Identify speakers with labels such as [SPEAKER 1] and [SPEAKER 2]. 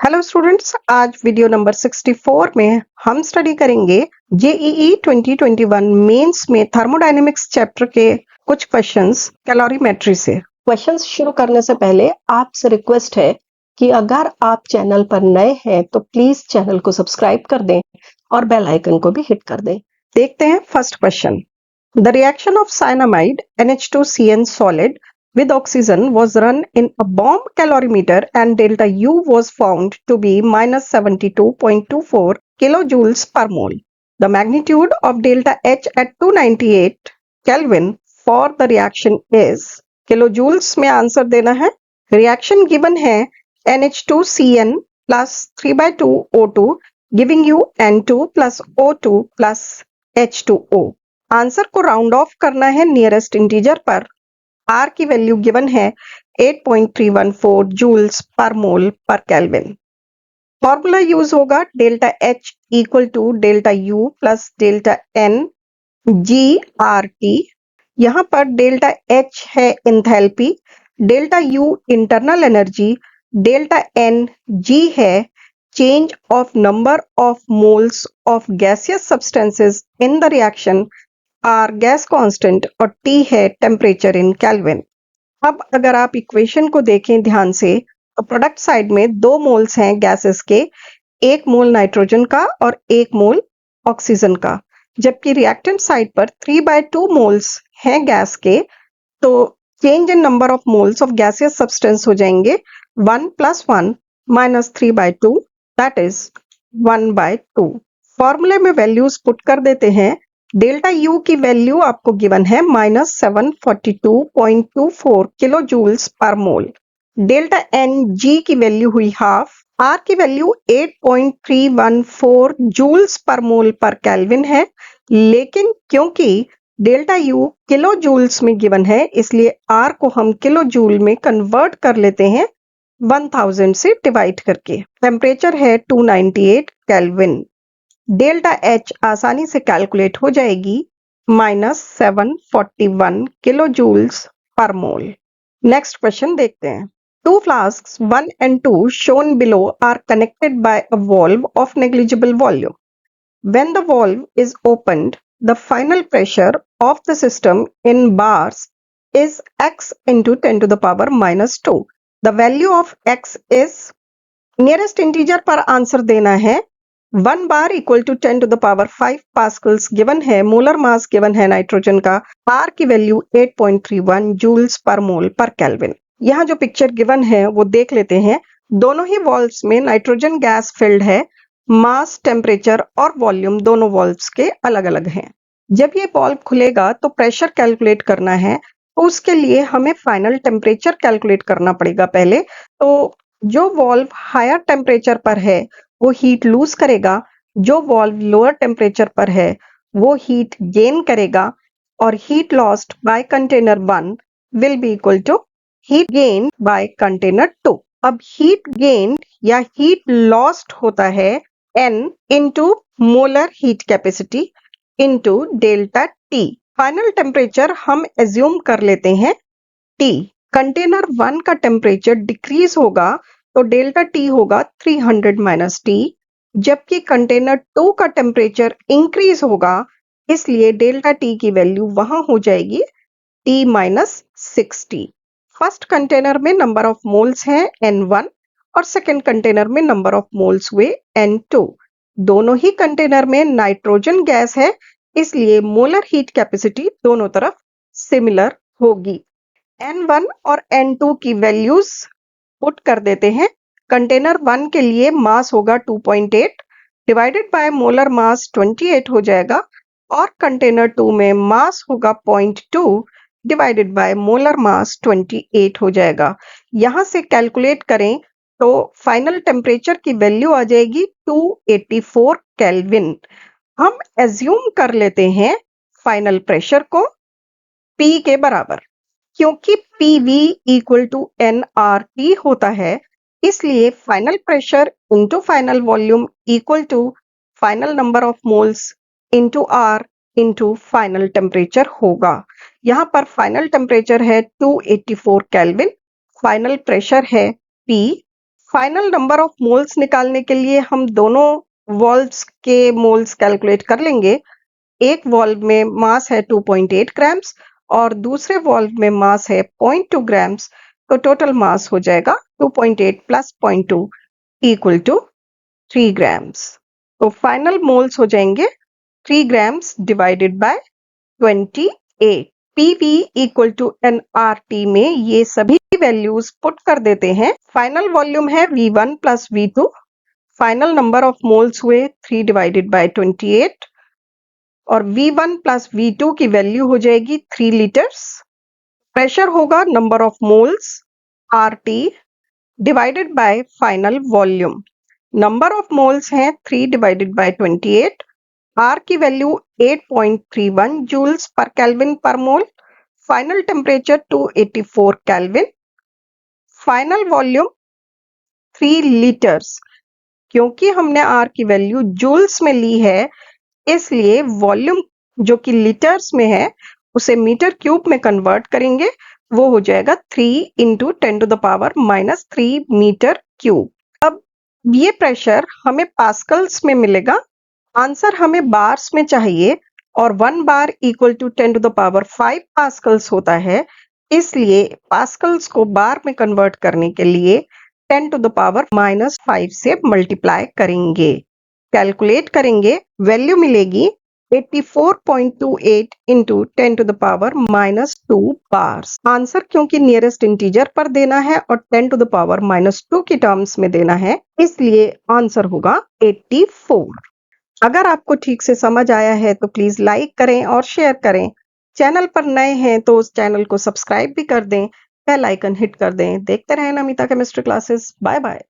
[SPEAKER 1] Hello students, आज video number 64 में हम स्टडी करेंगे जेईई 2021 मेंस में थर्मोडायनेमिक्स चैप्टर के कुछ क्वेश्चंस कैलोरीमेट्री से। क्वेश्चंस शुरू करने से पहले आपसे रिक्वेस्ट है कि अगर आप चैनल पर नए हैं तो प्लीज चैनल को सब्सक्राइब कर दें और बेल आइकन को भी हिट कर दें। देखते हैं first question. The reaction of cyanamide NH2CN solid with oxygen was run in a bomb calorimeter and delta U was found to be minus 72.24 kilojoules per mole. The magnitude of delta H at 298 Kelvin for the reaction is kilojoules में answer देना है। Reaction given है NH2CN plus 3/2 O2 giving you N2 plus O2 plus H2O। Answer को round off करना है nearest integer पर। R की value given है 8.314 joules per mole per kelvin. Formula use होगा delta H equal to delta U plus delta N GRT। यहाँ पर delta H है enthalpy, delta U internal energy, delta N G है change of number of moles of gaseous substances in the reaction, R gas constant और T है temperature इन kelvin. अब अगर आप equation को देखें ध्यान से तो प्रोडक्ट साइड में 2 मोल्स हैं गैसेस के, 1 मोल नाइट्रोजन का और 1 मोल ऑक्सीजन का, जबकि रिएक्टेंट साइड पर 3/2 मोल्स हैं गैस के। तो change in number of moles of gaseous substance हो जाएंगे 1 + 1 - 3/2 दैट इज 1/2। फॉर्मूले में वैल्यूज पुट कर देते हैं। डेल्टा U की वैल्यू आपको गिवन है -742.24 किलो जूल्स पर मोल। डेल्टा Ng की वैल्यू हुई हाफ। R की value 8.314 joules per mole per kelvin है, लेकिन क्योंकि डेल्टा U किलो जूल्स में गिवन है इसलिए R को हम किलो जूल में कन्वर्ट कर लेते हैं 1000 से डिवाइड करके। टेम्परेचर है 298 केल्विन। डेल्टा H आसानी से कैलकुलेट हो जाएगी -741 किलो जूल्स पर मोल। नेक्स्ट क्वेश्चन देखते हैं। 2 flasks 1 and 2 shown below are connected by a valve of negligible volume. When the valve is opened, the final pressure of the system in bars is x into 10 to the power -2. The value of x is nearest integer पर answer देना है। 1 बार equal to 10 to the power 5 pascals given है। Molar mass given है nitrogen का। R की value 8.31 joules per mole per kelvin. यहाँ जो पिक्चर गिवन है वो देख लेते हैं। दोनों ही वॉल्व्स में नाइट्रोजन गैस फिल्ड है। मास, टेम्परेचर और वॉल्यूम दोनों वॉल्व्स के अलग अलग हैं। जब ये वॉल्व खुलेगा तो प्रेशर कैलकुलेट करना है, तो उसके लिए हमें फाइनल टेम्परेचर कैलकुलेट करना पड़ेगा पहले। तो जो वॉल्व हायर टेम्परेचर पर है वो हीट लूज करेगा, जो वॉल्व लोअर टेम्परेचर पर है वो हीट गेन करेगा, और heat lost by container 1 will be equal to heat gain by container 2। अब हीट गेन या हीट लॉस्ट होता है N into molar heat capacity into delta T। Final temperature हम एज्यूम कर लेते हैं T। कंटेनर 1 का टेम्परेचर डिक्रीज होगा तो डेल्टा T होगा 300 - T, जबकि कंटेनर 2 का टेम्परेचर इंक्रीज होगा, इसलिए डेल्टा T की वैल्यू वहां हो जाएगी T - 60। फर्स्ट कंटेनर में नंबर ऑफ मोल्स हैं N1 और सेकंड कंटेनर में नंबर ऑफ मोल्स हुए N2। दोनों ही कंटेनर में नाइट्रोजन गैस है, इसलिए मोलर हीट कैपेसिटी दोनों तरफ सिमिलर होगी। N1 और N2 की वैल्यूज पुट कर देते हैं। कंटेनर 1 के लिए मास होगा 2.8 डिवाइडेड बाय मोलर मास 28 हो जाएगा, और कंटेनर 2 में मास होगा 0.2 डिवाइडेड बाय मोलर मास 28 हो जाएगा। यहां से कैलकुलेट करें तो फाइनल टेम्परेचर की वैल्यू आ जाएगी 284 केल्विन। हम एज्यूम कर लेते हैं फाइनल प्रेशर को P के बराबर। क्योंकि PV इक्वल टू nRT होता है, इसलिए final pressure into final volume equal to final number of moles into R into final temperature होगा। यहाँ पर फाइनल टेम्परेचर है 284 केल्विन, फाइनल प्रेशर है P, final number of moles निकालने के लिए हम दोनों वॉल्व्स के मोल्स कैलकुलेट कर लेंगे। एक वॉल्व में मास है 2.8 ग्राम्स और दूसरे वॉल्व में मास है 0.2 ग्राम्स, तो टोटल मास हो जाएगा 2.8 प्लस 0.2 इक्वल टू 3 ग्राम्स। तो फाइनल मोल्स हो जाएंगे 3 grams divided by 28। PV equal to nRT में ये सभी वैल्यूज पुट कर देते हैं। फाइनल वॉल्यूम है V1 plus V2। Final number of moles हुए 3 डिवाइडेड बाय 28 और V1 प्लस V2 की वैल्यू हो जाएगी 3 लीटर्स। प्रेशर होगा number of moles RT divided by final volume. Number of moles हैं 3 डिवाइडेड बाय 28। R की value 8.31 joules per kelvin per mole. Final temperature 284 kelvin. Final volume 3 litres. क्योंकि हमने R की value joules में ली है, इसलिए volume जो कि लीटर्स में है उसे मीटर क्यूब में कन्वर्ट करेंगे। वो हो जाएगा 3 इंटू 10⁻³ मीटर क्यूब। अब ये प्रेशर हमें पास्कल्स में मिलेगा। आंसर हमें बार्स में चाहिए और 1 बार इक्वल टू 10⁵ पास्कल्स होता है, इसलिए पास्कल्स को बार में कन्वर्ट करने के लिए 10⁻⁻5 से मल्टीप्लाई करेंगे। कैलकुलेट करेंगे, वैल्यू मिलेगी 84.28 इंटू 10⁻⁻2 बार्स। आंसर क्योंकि नियरेस्ट इंटीजर पर देना है और 10⁻⁻2 की टर्म्स में देना है, इसलिए आंसर होगा 84। अगर आपको ठीक से समझ आया है तो प्लीज लाइक करें और शेयर करें। चैनल पर नए हैं तो उस चैनल को सब्सक्राइब भी कर दें, बेल आइकन हिट कर दें। देखते रहें Namita chemistry classes. Bye bye.